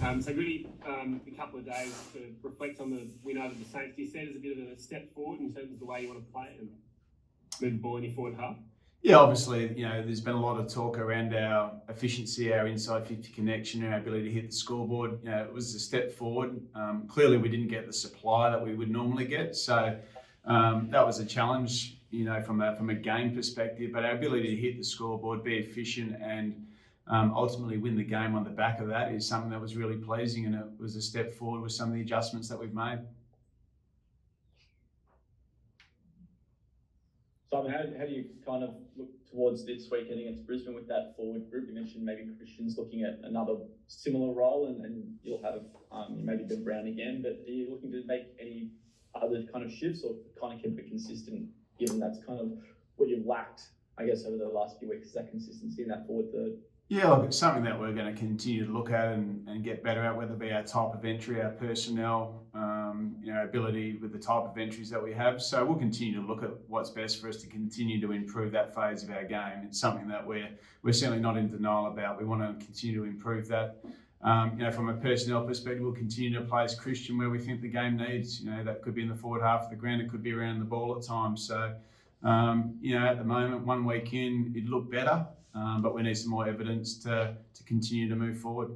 So really, a couple of days to reflect on the win over the Saints. Do you see it as a bit of a step forward in terms of the way you want to play and move the ball in your forward half? Yeah, obviously, there's been a lot of talk around our efficiency, our inside 50 connection, our ability to hit the scoreboard. It was a step forward. Clearly, we didn't get the supply that we would normally get, so that was a challenge, from a game perspective. But our ability to hit the scoreboard, be efficient, and ultimately win the game on the back of that is something that was really pleasing, and it was a step forward with some of the adjustments that we've made. Simon, how do you kind of look towards this weekend against Brisbane with that forward group? You mentioned maybe Christian's looking at another similar role, and you'll have maybe Ben Brown again, but are you looking to make any other kind of shifts or kind of keep it consistent, given that's kind of what you've lacked, I guess, over the last few weeks, is that consistency in that forward third? Yeah, look, it's something that we're going to continue to look at and get better at, whether it be our type of entry, our personnel, our ability with the type of entries that we have. So we'll continue to look at what's best for us to continue to improve that phase of our game. It's something that we're certainly not in denial about. We want to continue to improve that. From a personnel perspective, we'll continue to place Christian where we think the game needs. That could be in the forward half of the ground. It could be around the ball at times. So, at the moment, 1 week in, it looked better. But we need some more evidence to continue to move forward.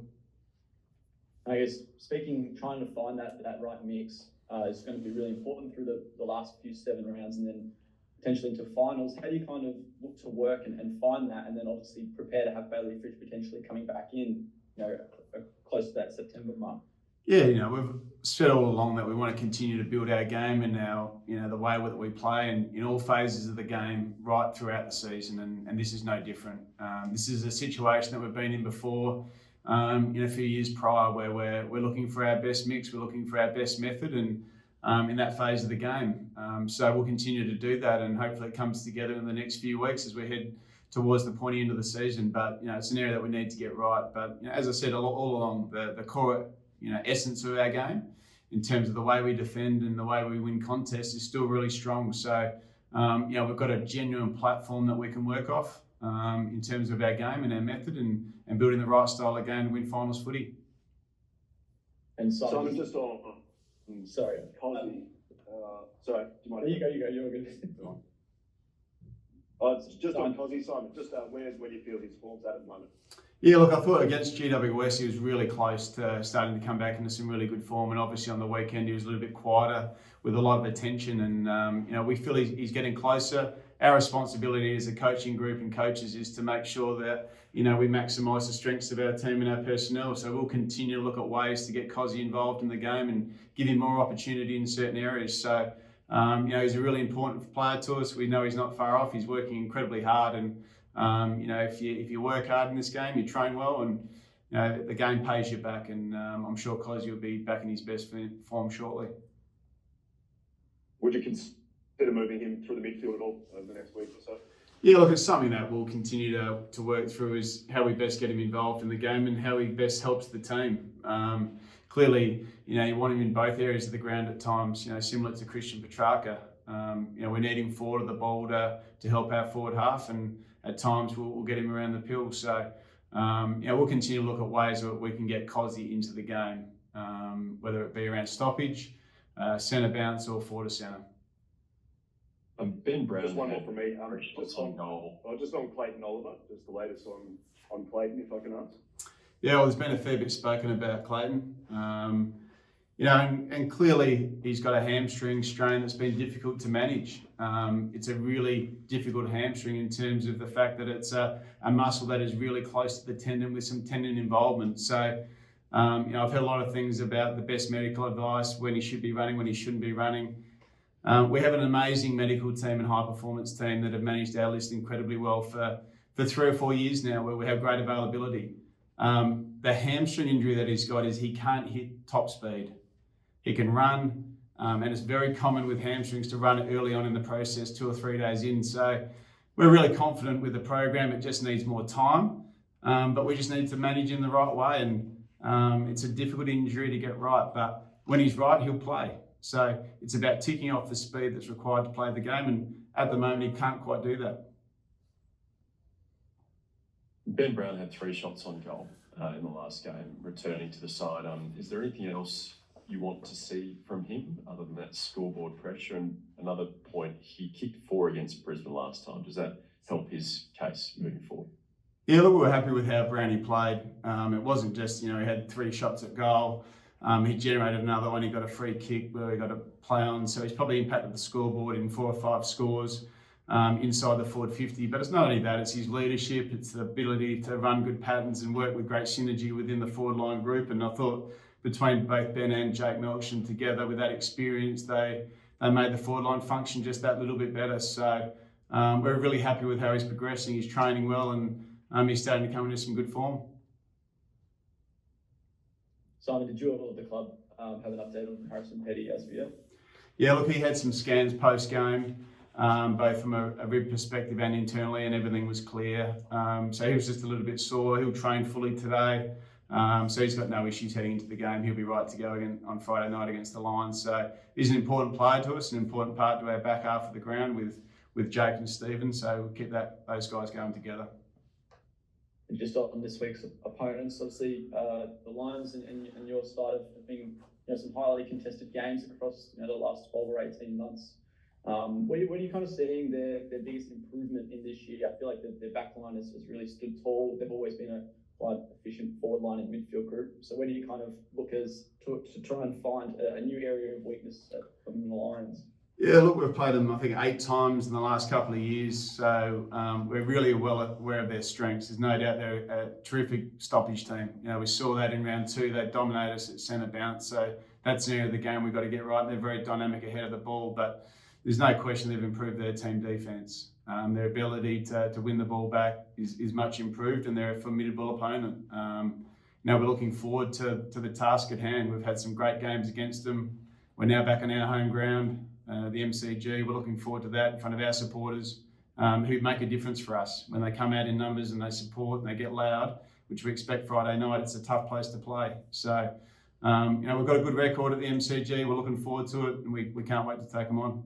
I guess trying to find that right mix is going to be really important through the last few 7 rounds and then potentially into finals. How do you kind of look to work and find that, and then obviously prepare to have Bailey Fritsch potentially coming back in, close to that September mark? Yeah, we've said all along that we want to continue to build our game and our, the way that we play, and in all phases of the game right throughout the season, and this is no different. This is a situation that we've been in before, a few years prior, where we're looking for our best mix, we're looking for our best method, and in that phase of the game. So we'll continue to do that, and hopefully it comes together in the next few weeks as we head towards the pointy end of the season. But it's an area that we need to get right. But as I said all along, the core essence of our game in terms of the way we defend and the way we win contests is still really strong. So, we've got a genuine platform that we can work off in terms of our game and our method and building the right style of game to win finals footy. And Simon, just on sorry, Cosy. Sorry, do you mind? You go. You're good. It's just on Cosy, Simon. Just where do you feel his form's at the moment? Yeah, look, I thought against GWS he was really close to starting to come back into some really good form, and obviously on the weekend he was a little bit quieter with a lot of attention, and we feel he's getting closer. Our responsibility as a coaching group and coaches is to make sure that we maximise the strengths of our team and our personnel. So we'll continue to look at ways to get Cozzy involved in the game and give him more opportunity in certain areas. So he's a really important player to us. We know he's not far off. He's working incredibly hard, and if you work hard in this game, you train well, and the game pays you back. And I'm sure Cozzy will be back in his best form shortly. Would you consider moving him through the midfield at all over the next week or so? Yeah, look, it's something that we'll continue to work through, is how we best get him involved in the game and how he best helps the team. Clearly, you want him in both areas of the ground at times, similar to Christian Petrarca. We need him forward of the ball to help our forward half, and at times we'll get him around the pill. So, we'll continue to look at ways that we can get Cozzy into the game, whether it be around stoppage, centre bounce, or forward to centre. Ben Brown. Just one more from me. Just on goal. Just on Clayton Oliver, just the latest on Clayton, if I can ask. Yeah, well, there's been a fair bit spoken about Clayton. And clearly he's got a hamstring strain that's been difficult to manage. It's a really difficult hamstring in terms of the fact that it's a muscle that is really close to the tendon with some tendon involvement. So, I've heard a lot of things about the best medical advice, when he should be running, when he shouldn't be running. We have an amazing medical team and high performance team that have managed our list incredibly well for 3 or 4 years now, where we have great availability. The hamstring injury that he's got is he can't hit top speed. He can run, and it's very common with hamstrings to run early on in the process, 2 or 3 days in. So we're really confident with the program. It just needs more time, but we just need to manage him the right way. And it's a difficult injury to get right, but when he's right, he'll play. So it's about ticking off the speed that's required to play the game, and at the moment he can't quite do that. Ben Brown had 3 shots on goal. in the last game, returning to the side. Is there anything else you want to see from him other than that scoreboard pressure? And another point, he kicked 4 against Brisbane last time. Does that help his case moving forward? Yeah, look, we were happy with how Brownie played. It wasn't just, he had 3 shots at goal. He generated another one. He got a free kick where he got a play on. So he's probably impacted the scoreboard in 4 or 5 scores inside the forward 50. But it's not only that, it's his leadership. It's the ability to run good patterns and work with great synergy within the forward line group. And I thought between both Ben and Jake Melksham together with that experience, they made the forward line function just that little bit better. So we're really happy with how he's progressing. He's training well and he's starting to come into some good form. Simon, did you or the club have an update on Harrison Petty as of yet? Yeah, look, he had some scans post-game, both from a rib perspective and internally, and everything was clear. So he was just a little bit sore. He'll train fully today. So he's got no issues heading into the game. He'll be right to go again on Friday night against the Lions. So he's an important player to us, an important part to our back half of the ground with Jake and Stephen. So we'll keep those guys going together. And just on this week's opponents, obviously the Lions and your side have been some highly contested games across the last 12 or 18 months. Where are you kind of seeing their biggest improvement in this year? I feel like their back line has really stood tall. They've always been a quite efficient forward line and midfield group. So where do you kind of look as to try and find a new area of weakness from the Lions? Yeah, look, we've played them, I think, 8 times in the last couple of years. So we're really well aware of their strengths. There's no doubt they're a terrific stoppage team. We saw that in round 2. They dominated us at centre bounce. So that's an area of the game we've got to get right. They're very dynamic ahead of the ball, but there's no question they've improved their team defence. Their ability to win the ball back is much improved, and they're a formidable opponent. Now we're looking forward to the task at hand. We've had some great games against them. We're now back on our home ground. The MCG, we're looking forward to that in front of our supporters who make a difference for us. When they come out in numbers and they support and they get loud, which we expect Friday night, it's a tough place to play. So, we've got a good record at the MCG. We're looking forward to it and we can't wait to take them on.